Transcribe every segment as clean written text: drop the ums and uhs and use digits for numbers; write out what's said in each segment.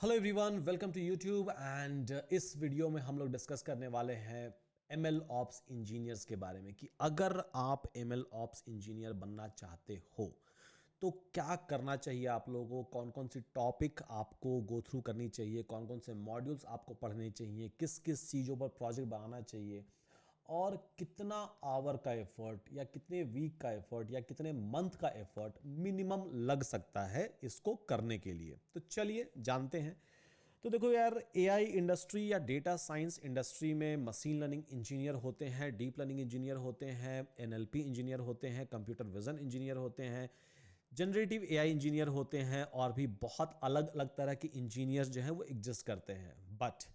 Hello everyone, welcome to YouTube and इस video में हम लोग डिस्कस करने वाले हैं एमएल ऑप्स इंजीनियर्स के बारे में कि अगर आप एमएल ऑप्स इंजीनियर बनना चाहते हो तो क्या करना चाहिए आप लोगों को, कौन कौन सी टॉपिक आपको गो थ्रू करनी चाहिए, कौन कौन से मॉड्यूल्स आपको पढ़ने चाहिए, किस किस चीज़ों पर प्रोजेक्ट बनाना चाहिए और कितना आवर का एफर्ट या कितने वीक का एफर्ट या कितने मंथ का एफर्ट मिनिमम लग सकता है इसको करने के लिए। तो चलिए जानते हैं। तो देखो यार, एआई इंडस्ट्री या डेटा साइंस इंडस्ट्री में मशीन लर्निंग इंजीनियर होते हैं, डीप लर्निंग इंजीनियर होते हैं, एनएलपी इंजीनियर होते हैं, कंप्यूटर विजन इंजीनियर होते हैं, जनरेटिव एआई इंजीनियर होते हैं और भी बहुत अलग अलग तरह के इंजीनियर्स जो हैं वो एग्जिस्ट करते हैं। बट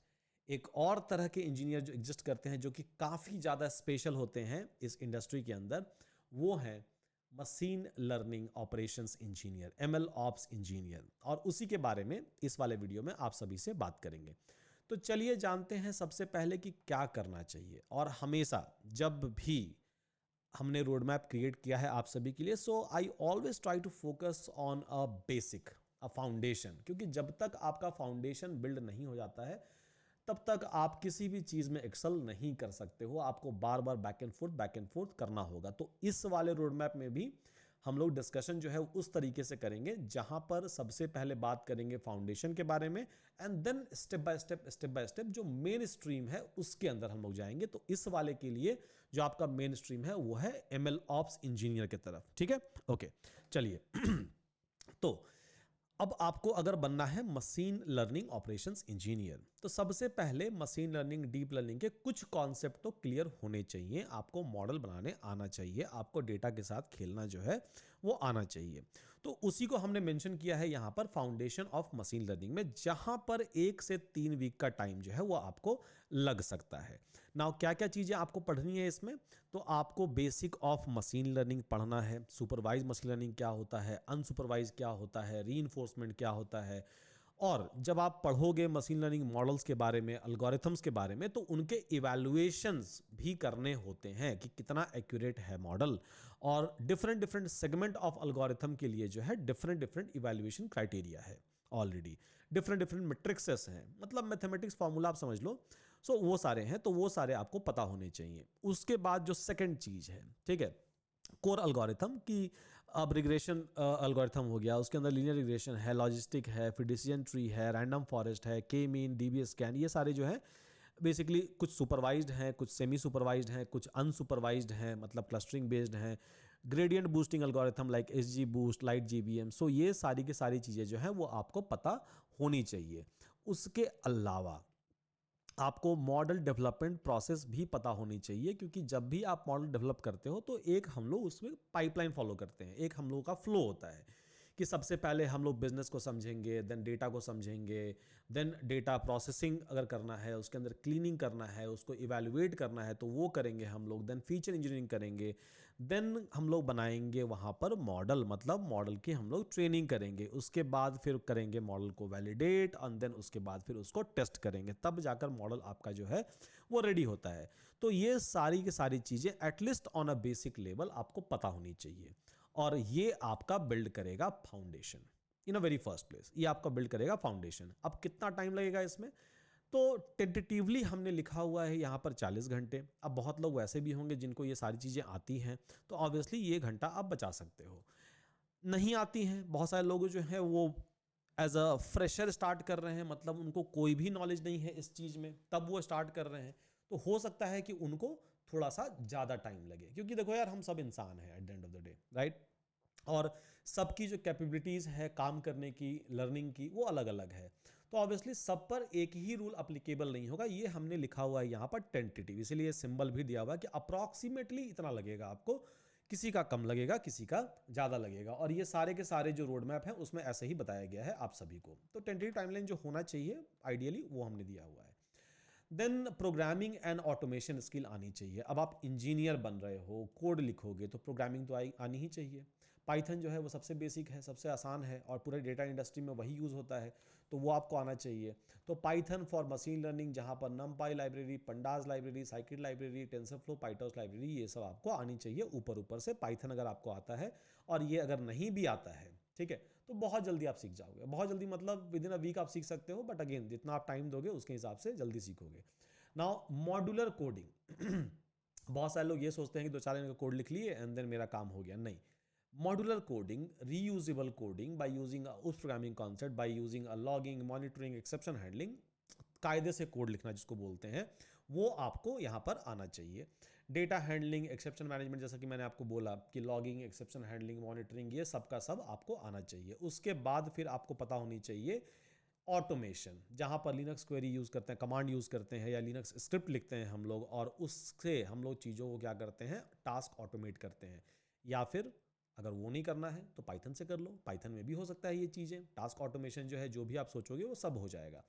एक और तरह के इंजीनियर जो एग्जिस्ट करते हैं जो कि काफ़ी ज़्यादा स्पेशल होते हैं इस इंडस्ट्री के अंदर, वो है machine learning operations engineer, ML ops engineer. और उसी के बारे में इस वाले वीडियो में आप सभी से बात करेंगे। तो चलिए जानते हैं सबसे पहले कि क्या करना चाहिए। और हमेशा जब भी हमने रोड मैप क्रिएट किया है आप सभी के लिए, so I always try to focus on a basic, a foundation, क्योंकि जब तक आपका फाउंडेशन बिल्ड नहीं हो जाता है तब तक आप किसी भी चीज़ में एक्सेल नहीं कर सकते हो। आपको बार बार बैक एंड फोर्थ करना होगा। तो इस वाले रोड मैप में भी हम लोग डिस्कशन जो है उस तरीके से करेंगे जहां पर सबसे पहले बात करेंगे फाउंडेशन के बारे में and then step by step जो मेन स्ट्रीम है उसके अंदर हम लोग जाएंगे। तो इस वाले के लिए जो आपका मेन स्ट्रीम है वो है एमएल ऑप्स इंजीनियर की तरफ। ठीक है, ओके, चलिए। तो अब आपको अगर बनना है मशीन लर्निंग ऑपरेशंस इंजीनियर, तो सबसे पहले मशीन लर्निंग डीप लर्निंग के कुछ कॉन्सेप्ट तो क्लियर होने चाहिए। आपको मॉडल बनाने आना चाहिए, आपको डेटा के साथ खेलना जो है वो आना चाहिए। तो उसी को हमने मेंशन किया है यहाँ पर फाउंडेशन ऑफ मशीन लर्निंग में, जहां पर 1 से 3 वीक का टाइम जो है वो आपको लग सकता है। नाउ क्या क्या चीज़ें आपको पढ़नी है इसमें, तो आपको बेसिक ऑफ मशीन लर्निंग पढ़ना है, सुपरवाइज मशीन लर्निंग क्या होता है, अनसुपरवाइज क्या होता है, रीइंफोर्समेंट क्या होता है। और जब आप पढ़ोगे मशीन लर्निंग मॉडल्स के बारे में, एल्गोरिथम्स के बारे में, तो उनके इवैल्यूएशंस भी करने होते हैं कि कितना एक्यूरेट है मॉडल। और different different segment of algorithm के लिए जो है डिफरेंट डिफरेंट इवैल्यूएशन क्राइटेरिया है। ऑलरेडी डिफरेंट डिफरेंट मैट्रिक्सेस हैं, मतलब मैथमेटिक्स फार्मूला आप समझ लो। सो वो सारे हैं, तो वो सारे आपको पता होने चाहिए। उसके बाद जो सेकंड चीज है, ठीक है, कोर एल्गोरिथम की, अब रिग्रेशन एल्गोरिथम हो गया, उसके अंदर लीनियर रिग्रेशन है, लॉजिस्टिक है, फिर डिसीजन ट्री है, रैंडम फॉरेस्ट है, के मीन, डीबीएस स्कैन, ये सारे जो है बेसिकली कुछ सुपरवाइज्ड हैं, कुछ सेमी सुपरवाइज्ड हैं, कुछ अनसुपरवाइज्ड हैं, मतलब क्लस्टरिंग बेस्ड हैं, gradient boosting algorithm like XG boost, light GBM. So ये सारी की सारी चीज़ें जो हैं वो आपको पता होनी चाहिए। उसके अलावा आपको मॉडल डेवलपमेंट प्रोसेस भी पता होनी चाहिए, क्योंकि जब भी आप मॉडल डेवलप करते हो तो एक हम लोग उसमें पाइपलाइन फॉलो करते हैं, एक हम लोगों का फ्लो होता है कि सबसे पहले हम लोग बिजनेस को समझेंगे, देन डेटा को समझेंगे, देन डेटा प्रोसेसिंग अगर करना है, उसके अंदर क्लीनिंग करना है, उसको इवैल्यूएट करना है तो वो करेंगे हम लोग, देन फीचर इंजीनियरिंग करेंगे, देन हम लोग बनाएंगे वहाँ पर मॉडल, मतलब मॉडल की हम लोग ट्रेनिंग करेंगे, उसके बाद फिर करेंगे मॉडल को वैलिडेट और देन उसके बाद फिर उसको टेस्ट करेंगे, तब जाकर मॉडल आपका जो है वो रेडी होता है। तो ये सारी की सारी चीज़ें at least on a basic level आपको पता होनी चाहिए और ये आपका बिल्ड करेगा foundation in a very first place. ये आपका बिल्ड करेगा फाउंडेशन। अब कितना टाइम लगेगा इसमें, तो टेंटेटिवली हमने लिखा हुआ है यहाँ पर 40 घंटे। अब बहुत लोग वैसे भी होंगे जिनको ये सारी चीज़ें आती हैं, तो ऑब्वियसली ये घंटा आप बचा सकते हो। नहीं आती हैं, बहुत सारे लोग जो हैं वो एज अ फ्रेशर स्टार्ट कर रहे हैं, मतलब उनको कोई भी नॉलेज नहीं है इस चीज़ में, तब वो स्टार्ट कर रहे हैं, तो हो सकता है कि उनको थोड़ा सा ज़्यादा टाइम लगे। क्योंकि देखो यार, हम सब इंसान हैं at the end of the day, right? और सबकी जो कैपेबिलिटीज़ है काम करने की, लर्निंग की, वो अलग अलग है। तो ऑब्वियसली सब पर एक ही रूल अप्लीकेबल नहीं होगा। ये हमने लिखा हुआ है यहाँ पर टेंटेटिव, इसीलिए सिंबल भी दिया हुआ है कि अप्रॉक्सीमेटली इतना लगेगा आपको, किसी का कम लगेगा, किसी का ज़्यादा लगेगा। और ये सारे के सारे जो रोड मैप है उसमें ऐसे ही बताया गया है आप सभी को। तो टेंटेटिव टाइमलाइन जो होना चाहिए आइडियली वो हमने दिया हुआ है। Then programming and automation skill आनी चाहिए। अब आप इंजीनियर बन रहे हो, कोड लिखोगे, तो प्रोग्रामिंग तो आनी ही चाहिए। पाइथन जो है वो सबसे बेसिक है, सबसे आसान है और पूरे डेटा इंडस्ट्री में वही यूज़ होता है, तो वो आपको आना चाहिए। तो पाइथन फॉर मशीन लर्निंग, जहाँ पर NumPy library, pandas library, scikit library, TensorFlow, PyTorch library, ये सब आपको आनी चाहिए ऊपर ऊपर से। पाइथन अगर आपको आता है, और ये अगर नहीं भी आता है, ठीक है, तो बहुत जल्दी आप सीख जाओगे। बहुत जल्दी मतलब विद इन अ वीक आप सीख सकते हो, बट अगेन जितना आप टाइम दोगे उसके हिसाब से जल्दी सीखोगे। नाउ मॉड्यूलर कोडिंग बहुत सारे लोग ये सोचते हैं कि 2-4 लाइन का कोड लिख लिए एंड देन मेरा काम हो गया, नहीं। Modular coding, reusable coding by using उस programming concept, by using a logging, monitoring, exception handling, कायदे से कोड लिखना जिसको बोलते हैं, वो आपको यहाँ पर आना चाहिए। डेटा हैंडलिंग, एक्सेप्शन मैनेजमेंट, जैसा कि मैंने आपको बोला कि लॉगिंग, एक्सेप्शन हैंडलिंग, मॉनिटरिंग, ये सब का सब आपको आना चाहिए। उसके बाद फिर आपको पता होनी चाहिए ऑटोमेशन, जहाँ पर लिनक्स क्वेरी यूज़ करते हैं, कमांड यूज़ करते हैं या लिनक्स स्क्रिप्ट लिखते हैं हम लोग, और उससे हम लोग चीज़ों को क्या करते हैं, टास्क ऑटोमेट करते हैं। या फिर अगर वो नहीं करना है तो पाइथन से कर लो, पाइथन में भी हो सकता है ये चीज़ें, टास्क ऑटोमेशन जो है, जो भी आप सोचोगे वो सब हो जाएगा।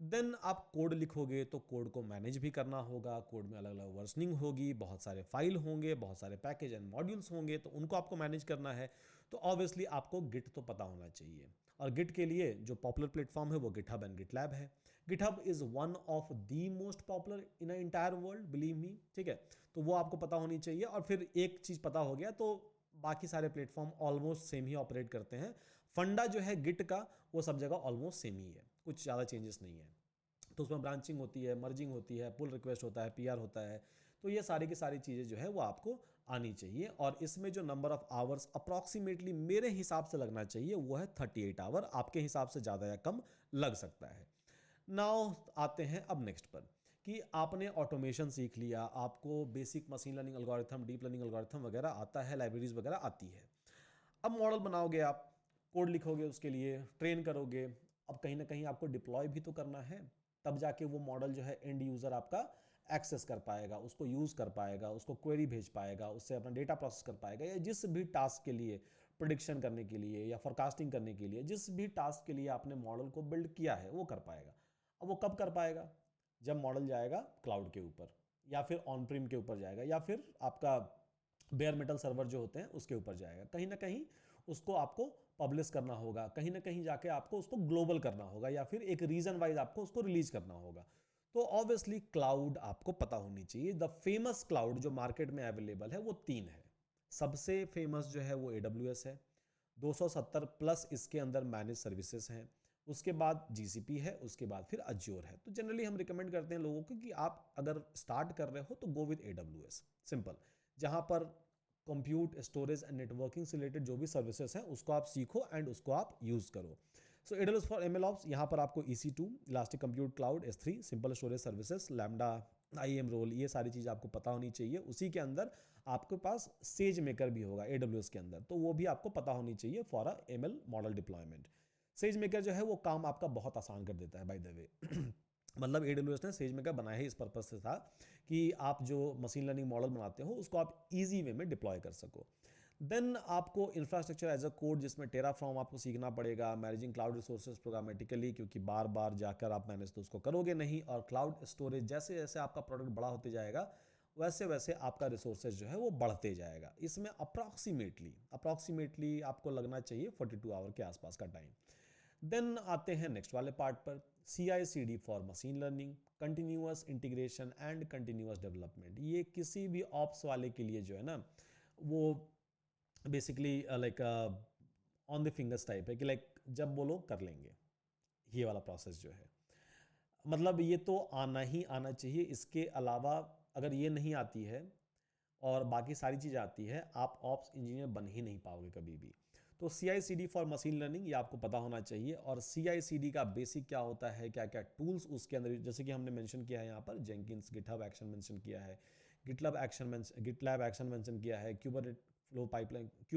देन आप कोड लिखोगे तो कोड को मैनेज भी करना होगा, कोड में अलग अलग वर्जनिंग होगी, बहुत सारे फाइल होंगे, बहुत सारे पैकेज एंड मॉड्यूल्स होंगे, तो उनको आपको मैनेज करना है। तो ऑब्वियसली आपको गिट तो पता होना चाहिए, और गिट के लिए जो पॉपुलर प्लेटफॉर्म है वो गिटहब एंड गिटलैब है। GitHub is one of the most popular in a entire world, believe me, ठीक है। तो वो आपको पता होनी चाहिए, और फिर एक चीज़ पता हो गया तो बाकी सारे प्लेटफॉर्म ऑलमोस्ट सेम ही ऑपरेट करते हैं। फंडा जो है गिट का वो सब जगह ऑलमोस्ट सेम ही है, कुछ ज़्यादा चेंजेस नहीं है। तो उसमें ब्रांचिंग होती है, मर्जिंग होती है, पुल रिक्वेस्ट होता है, पीआर होता है। तो ये सारी की सारी चीज़ें जो है वो आपको आनी चाहिए, और इसमें जो नंबर ऑफ आवर्स अप्रॉक्सीमेटली मेरे हिसाब से लगना चाहिए वो है 38 आवर, आपके हिसाब से ज़्यादा या कम लग सकता है। नाउ आते हैं अब नेक्स्ट पर, कि आपने ऑटोमेशन सीख लिया, आपको basic machine learning algorithm, deep learning algorithm वगैरह आता है, लाइब्रेरीज वगैरह आती है। अब मॉडल बनाओगे आप, कोड लिखोगे, उसके लिए ट्रेन करोगे, अब कहीं ना कहीं आपको डिप्लॉय भी तो करना है, तब जाके वो मॉडल जो है एंड यूज़र आपका एक्सेस कर पाएगा, उसको यूज़ कर पाएगा, उसको क्वेरी भेज पाएगा, उससे अपना डेटा प्रोसेस कर पाएगा, या जिस भी टास्क के लिए, प्रिडिक्शन करने के लिए या फोरकास्टिंग करने के लिए, जिस भी टास्क के लिए आपने मॉडल को बिल्ड किया है वो कर पाएगा। अब वो कब कर पाएगा, जब मॉडल जाएगा क्लाउड के ऊपर, या फिर ऑन प्रीम के ऊपर जाएगा, या फिर आपका बेयर मेटल सर्वर जो होते हैं उसके ऊपर जाएगा। कहीं ना कहीं उसको आपको पब्लिश करना होगा, कहीं ना कहीं जाके आपको उसको ग्लोबल करना होगा, या फिर एक रीजन वाइज आपको उसको रिलीज करना होगा। तो ऑब्वियसली क्लाउड आपको पता होनी चाहिए। द फेमस क्लाउड जो मार्केट में अवेलेबल है वो 3 है। सबसे फेमस जो है वो AWS है, 270 प्लस इसके अंदर मैनेज सर्विसेज हैं, उसके बाद GCP है, उसके बाद फिर अज्योर है। तो जनरली हम रिकमेंड करते हैं लोगों को कि आप अगर स्टार्ट कर रहे हो तो गो विद AWS, सिंपल। जहाँ पर कंप्यूट, स्टोरेज एंड नेटवर्किंग से रिलेटेड जो भी सर्विसेज हैं उसको आप सीखो एंड उसको आप यूज़ करो। सो AWS फॉर MLOps, यहाँ पर आपको EC2, elastic compute cloud, S3, simple storage services, lambda, IAM role, ये सारी चीज़ आपको पता होनी चाहिए। उसी के अंदर आपके पास सेज मेकर भी होगा AWS के अंदर, तो वो भी आपको पता होनी चाहिए for a ML model deployment. Says maker जो है वो काम आपका बहुत आसान कर देता है, बाय द वे। मतलब AWS ने सेज मेकर बनाया ही इस पर्पज से था कि आप जो मशीन लर्निंग मॉडल बनाते हो उसको आप इजी वे में डिप्लॉय कर सको। देन आपको इंफ्रास्ट्रक्चर एज अ कोड, जिसमें टेराफॉर्म आपको सीखना पड़ेगा, मैनेजिंग क्लाउड रिसोर्सेज प्रोग्रामेटिकली, क्योंकि बार बार जाकर आप मैनेज तो उसको करोगे नहीं, और क्लाउड स्टोरेज, जैसे जैसे आपका प्रोडक्ट बड़ा होते जाएगा वैसे वैसे आपका रिसोर्सेज जो है वो बढ़ते जाएगा। इसमें अप्रॉक्सीमेटली आपको लगना चाहिए 42 आवर के आसपास का टाइम। देन आते हैं नेक्स्ट वाले पार्ट पर, CI/CD for machine learning, continuous integration and continuous development. ये किसी भी ऑप्स वाले के लिए जो है ना वो basically like on the fingers type है, कि लाइक जब बोलो कर लेंगे, ये वाला प्रोसेस जो है, मतलब ये तो आना ही आना चाहिए। इसके अलावा अगर ये नहीं आती है और बाकी सारी चीज़ आती है, आप ऑप्स इंजीनियर बन ही नहीं पाओगे कभी भी। तो CI/CD फॉर मशीन लर्निंग ये आपको पता होना चाहिए। और CI/CD का बेसिक क्या होता है, क्या क्या टूल्स उसके अंदर, जैसे कि हमने मेंशन किया है यहाँ पर, जेंकिंस, गिटहब एक्शन मेंशन किया है, गिटलैब एक्शन मेंशन किया है, क्यू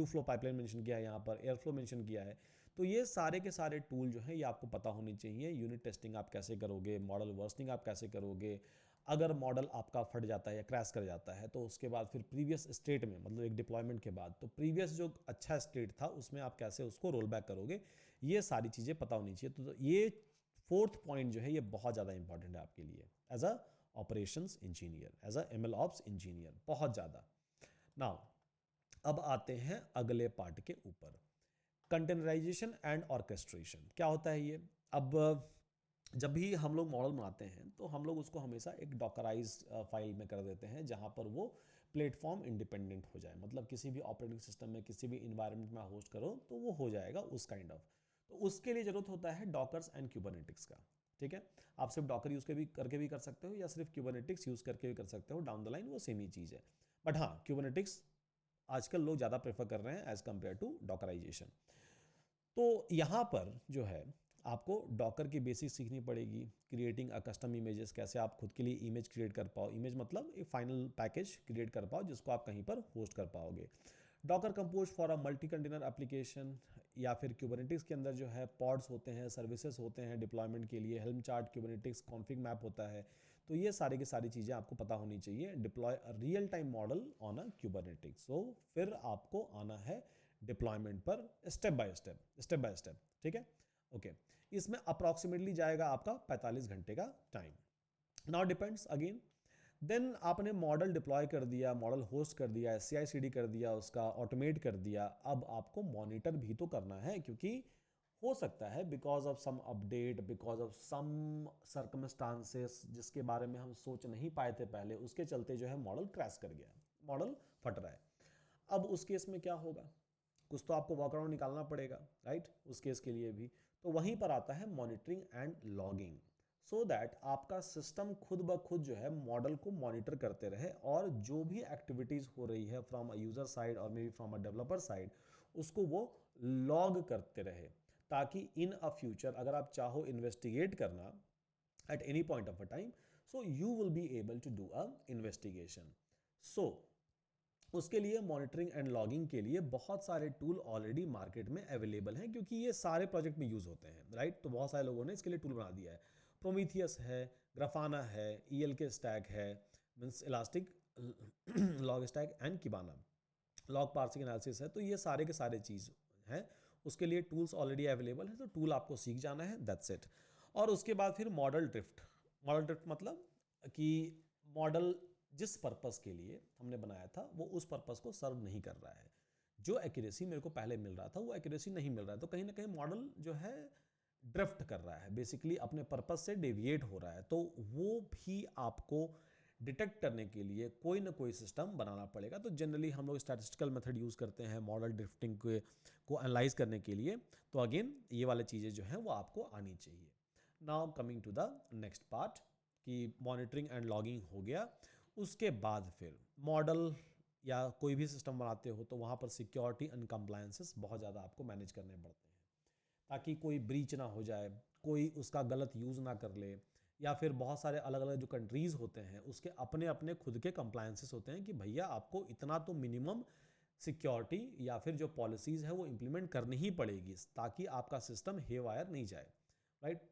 फ्लो पाइपलाइन मेंशन किया है, यहाँ पर एयर फ्लो मेंशन किया है। तो ये सारे के सारे टूल जो हैं ये आपको पता होनी चाहिए। यूनिट टेस्टिंग आप कैसे करोगे, मॉडल वर्सनिंग आप कैसे करोगे, अगर मॉडल आपका फट जाता है या क्रैश कर जाता है तो उसके बाद फिर प्रीवियस स्टेट में, मतलब एक डिप्लॉयमेंट के बाद, तो प्रीवियस जो अच्छा स्टेट था उसमें आप कैसे उसको रोल बैक करोगे, ये सारी चीज़ें पता होनी चाहिए। तो ये फोर्थ पॉइंट जो है ये बहुत ज़्यादा इंपॉर्टेंट है आपके लिए as a operations engineer, as a MLOps engineer, बहुत ज़्यादा। नाउ अब आते हैं अगले पार्ट के ऊपर, कंटेनराइजेशन एंड ऑर्केस्ट्रेशन। क्या होता है ये? अब जब भी हम लोग मॉडल बनाते हैं तो हम लोग उसको हमेशा एक डॉकराइज फाइल में कर देते हैं, जहाँ पर वो प्लेटफॉर्म इंडिपेंडेंट हो जाए, मतलब किसी भी ऑपरेटिंग सिस्टम में किसी भी इन्वायरमेंट में होस्ट करो तो वो हो जाएगा उस काइंड ऑफ। तो उसके लिए जरूरत होता है डॉकर्स एंड क्यूबरनेटिक्स का। ठीक है, आप सिर्फ डॉकर यूज करके भी कर सकते हो या सिर्फ क्यूबरनेटिक्स यूज करके भी कर सकते हो, डाउन द लाइन वो सेम ही चीज़ है। बट हाँ, क्यूबरनेटिक्स आजकल लोग ज़्यादा प्रेफर कर रहे हैं एज कम्पेयर टू डॉकराइजेशन। तो यहाँ पर जो है आपको डॉकर की बेसिक सीखनी पड़ेगी, क्रिएटिंग अ कस्टम इमेजेस, कैसे आप खुद के लिए इमेज क्रिएट कर पाओ, इमेज मतलब एक फाइनल पैकेज क्रिएट कर पाओ जिसको आप कहीं पर होस्ट कर पाओगे। Docker compose for a multi container application, या फिर क्यूबरनेटिक्स के अंदर जो है पॉड्स होते हैं, सर्विसेज होते हैं डिप्लॉयमेंट के लिए, helm chart Kubernetes config map होता है। तो ये सारी की सारी चीज़ें आपको पता होनी चाहिए। Deploy a real time model on a Kubernetes. So फिर आपको आना है डिप्लॉयमेंट पर स्टेप बाय स्टेप। ठीक है, ओके। इसमें अप्रॉक्सीमेटली जाएगा आपका 45 घंटे का time. Now depends again, then आपने मॉडल डिप्लॉय कर दिया, मॉडल होस्ट कर दिया, CI/CD कर दिया, उसका ऑटोमेट कर दिया। अब आपको मॉनिटर भी तो करना है, क्योंकि हो सकता है because of some update, because of some circumstances जिसके बारे में हम सोच नहीं पाए थे पहले, उसके चलते जो है मॉडल क्रैश कर गया, मॉडल फट रहा है। अब उस केस में क्या होगा, कुछ तो आपको वर्कअराउंड निकालना पड़ेगा, राइट, उस केस के लिए भी। तो वहीं पर आता है monitoring and logging, so that आपका सिस्टम खुद ब खुद जो है मॉडल को मॉनिटर करते रहे, और जो भी एक्टिविटीज हो रही है फ्रॉम अ यूजर साइड और may be from a developer side, उसको वो लॉग करते रहे, ताकि इन अ फ्यूचर अगर आप चाहो इन्वेस्टिगेट करना at any point of a time, so you will be able to do a investigation. So उसके लिए मॉनिटरिंग एंड लॉगिंग के लिए बहुत सारे टूल ऑलरेडी मार्केट में अवेलेबल हैं, क्योंकि ये सारे प्रोजेक्ट में यूज होते हैं, राइट। तो बहुत सारे लोगों ने इसके लिए टूल बना दिया है। प्रोमीथियस है, ग्राफाना है, ELK स्टैक है, means elastic log stack and Kibana, log parsing analysis है। तो ये सारे के सारे चीज़ हैं, उसके लिए टूल्स ऑलरेडी अवेलेबल है। तो टूल आपको सीख जाना है, दैट्स इट। और उसके बाद फिर मॉडल ड्रिफ्ट मतलब कि मॉडल जिस पर्पस के लिए हमने बनाया था वो उस पर्पस को सर्व नहीं कर रहा है। जो एक्यूरेसी मेरे को पहले मिल रहा था वो एक्यूरेसी नहीं मिल रहा है, तो कहीं ना कहीं मॉडल जो है ड्रिफ्ट कर रहा है, बेसिकली अपने पर्पस से डेविएट हो रहा है। तो वो भी आपको डिटेक्ट करने के लिए कोई ना कोई सिस्टम बनाना पड़ेगा। तो जनरली हम लोग स्टैटिस्टिकल मेथड यूज़ करते हैं मॉडल ड्रिफ्टिंग को एनालाइज करने के लिए। तो अगेन ये वाली चीज़ें जो हैं वो आपको आनी चाहिए। Now coming to the next part, कि मॉनिटरिंग एंड लॉगिंग हो गया। उसके बाद फिर मॉडल या कोई भी सिस्टम बनाते हो तो वहाँ पर सिक्योरिटी एंड कंप्लायंसेस बहुत ज़्यादा आपको मैनेज करने पड़ते हैं, ताकि कोई ब्रीच ना हो जाए, कोई उसका गलत यूज़ ना कर ले, या फिर बहुत सारे अलग अलग जो कंट्रीज़ होते हैं उसके अपने अपने खुद के कंप्लायंसेस होते हैं कि भैया आपको इतना तो मिनिमम सिक्योरिटी या फिर जो पॉलिसीज़ है वो इम्प्लीमेंट करनी ही पड़ेगी, ताकि आपका सिस्टम हेवायर नहीं जाए, राइट।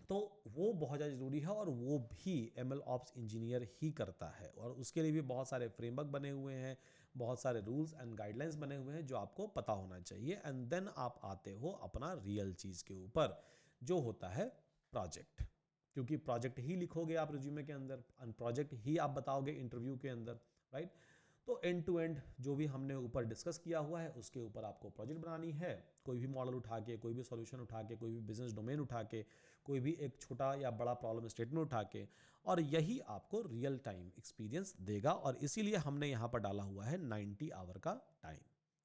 तो वो बहुत ज़्यादा ज़रूरी है, और वो भी ML ऑप्स इंजीनियर ही करता है। और उसके लिए भी बहुत सारे फ्रेमवर्क बने हुए हैं, बहुत सारे रूल्स एंड गाइडलाइंस बने हुए हैं जो आपको पता होना चाहिए। एंड देन आप आते हो अपना रियल चीज़ के ऊपर, जो होता है प्रोजेक्ट। क्योंकि प्रोजेक्ट ही लिखोगे आप रिज्यूमे के अंदर, एंड प्रोजेक्ट ही आप बताओगे इंटरव्यू के अंदर, राइट। तो एंड टू एंड जो भी हमने ऊपर डिस्कस किया हुआ है उसके ऊपर आपको प्रोजेक्ट बनानी है। कोई भी मॉडल उठा के, कोई भी सॉल्यूशन उठा के, कोई भी बिजनेस डोमेन उठा के, कोई भी एक छोटा या बड़ा प्रॉब्लम स्टेटमेंट उठा के, और यही आपको रियल टाइम एक्सपीरियंस देगा। और इसीलिए हमने यहाँ पर डाला हुआ है 90 आवर का टाइम,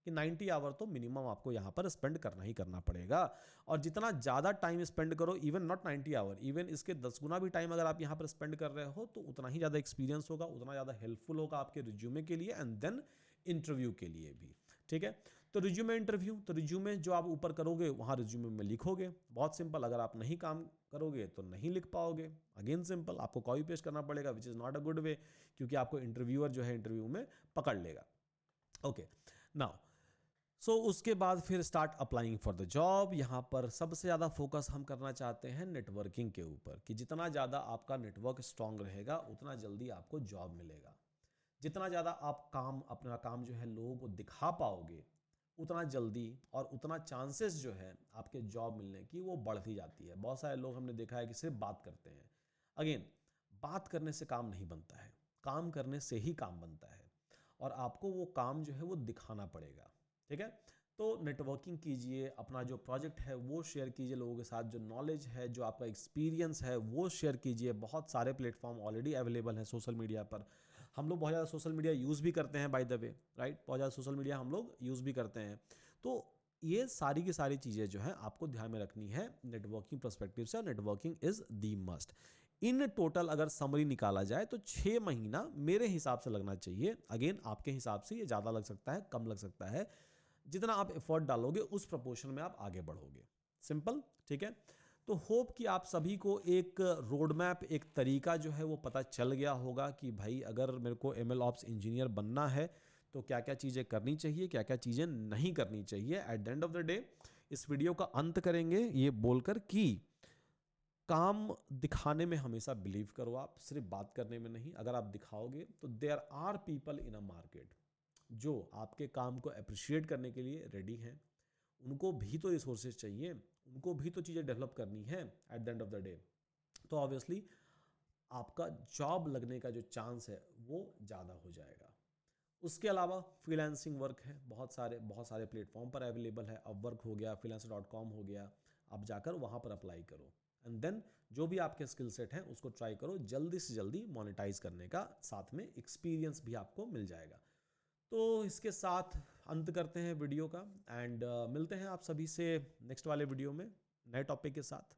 कि 90 आवर तो मिनिमम आपको यहाँ पर स्पेंड करना ही करना पड़ेगा। और जितना ज़्यादा टाइम स्पेंड करो, इवन नॉट 90 आवर, इवन इसके 10 गुना भी टाइम अगर आप यहाँ पर स्पेंड कर रहे हो, तो उतना ही ज़्यादा एक्सपीरियंस होगा, उतना ज़्यादा हेल्पफुल होगा आपके रिज्यूमे के लिए एंड देन इंटरव्यू के लिए भी। ठीक है, तो रिज्यूमे इंटरव्यू, तो रिज्यूमे जो आप ऊपर करोगे वहाँ रिज्यूमे में लिखोगे, बहुत सिंपल। अगर आप नहीं काम करोगे तो नहीं लिख पाओगे, अगेन सिंपल, आपको कॉपी पेस्ट करना पड़ेगा, which is not a good way, क्योंकि आपको इंटरव्यूअर जो है इंटरव्यू में पकड़ लेगा। ओके, नाउ सो उसके बाद फिर start applying for the job. यहाँ पर सबसे ज़्यादा फोकस हम करना चाहते हैं नेटवर्किंग के ऊपर, कि जितना ज़्यादा आपका नेटवर्क स्ट्रांग रहेगा उतना जल्दी आपको जॉब मिलेगा। जितना ज़्यादा आप अपना काम जो है लोगों को दिखा पाओगे, उतना जल्दी और उतना चांसेस जो है आपके जॉब मिलने की वो बढ़ती जाती है। बहुत सारे लोग हमने देखा है कि सिर्फ बात करते हैं। अगेन, बात करने से काम नहीं बनता है, काम करने से ही काम बनता है, और आपको वो काम जो है वो दिखाना पड़ेगा। ठीक है, तो नेटवर्किंग कीजिए, अपना जो प्रोजेक्ट है वो शेयर कीजिए लोगों के साथ, जो नॉलेज है, जो आपका एक्सपीरियंस है वो शेयर कीजिए। बहुत सारे प्लेटफॉर्म ऑलरेडी अवेलेबल हैं सोशल मीडिया पर, हम लोग बहुत ज़्यादा सोशल मीडिया यूज़ भी करते हैं बाय द वे, राइट? बहुत ज़्यादा सोशल मीडिया हम लोग यूज़ भी करते हैं। तो ये सारी की सारी चीज़ें जो हैं आपको ध्यान में रखनी है नेटवर्किंग पर्सपेक्टिव से, और networking is the must. In total अगर समरी निकाला जाए तो 6 महीना मेरे हिसाब से लगना चाहिए। अगेन आपके हिसाब से ये ज़्यादा लग सकता है, कम लग सकता है। जितना आप एफर्ट डालोगे उस प्रपोर्शन में आप आगे बढ़ोगे। सिंपल, ठीक है? तो होप कि आप सभी को एक रोड मैप, एक तरीका जो है वो पता चल गया होगा कि भाई अगर मेरे को एमएल ऑप्स इंजीनियर बनना है तो क्या क्या चीज़ें करनी चाहिए, क्या क्या चीज़ें नहीं करनी चाहिए। At the end of the day इस वीडियो का अंत करेंगे ये बोलकर कि काम दिखाने में हमेशा बिलीव करो, आप सिर्फ बात करने में नहीं। अगर आप दिखाओगे तो there are people in a market जो आपके काम को अप्रिशिएट करने के लिए रेडी हैं। उनको भी तो रिसोर्सेज चाहिए, उनको भी तो चीज़ें डेवलप करनी है at the end of the day. तो ऑब्वियसली आपका जॉब लगने का जो चांस है वो ज़्यादा हो जाएगा। उसके अलावा फ्रीलांसिंग वर्क है, बहुत सारे प्लेटफॉर्म पर अवेलेबल है। अपवर्क हो गया, freelancer.com हो गया, आप जाकर वहाँ पर अप्लाई करो एंड देन जो भी आपके स्किल सेट हैं उसको ट्राई करो, जल्दी से जल्दी मोनेटाइज करने का, साथ में एक्सपीरियंस भी आपको मिल जाएगा। तो इसके साथ अंत करते हैं वीडियो का एंड मिलते हैं आप सभी से नेक्स्ट वाले वीडियो में नए टॉपिक के साथ।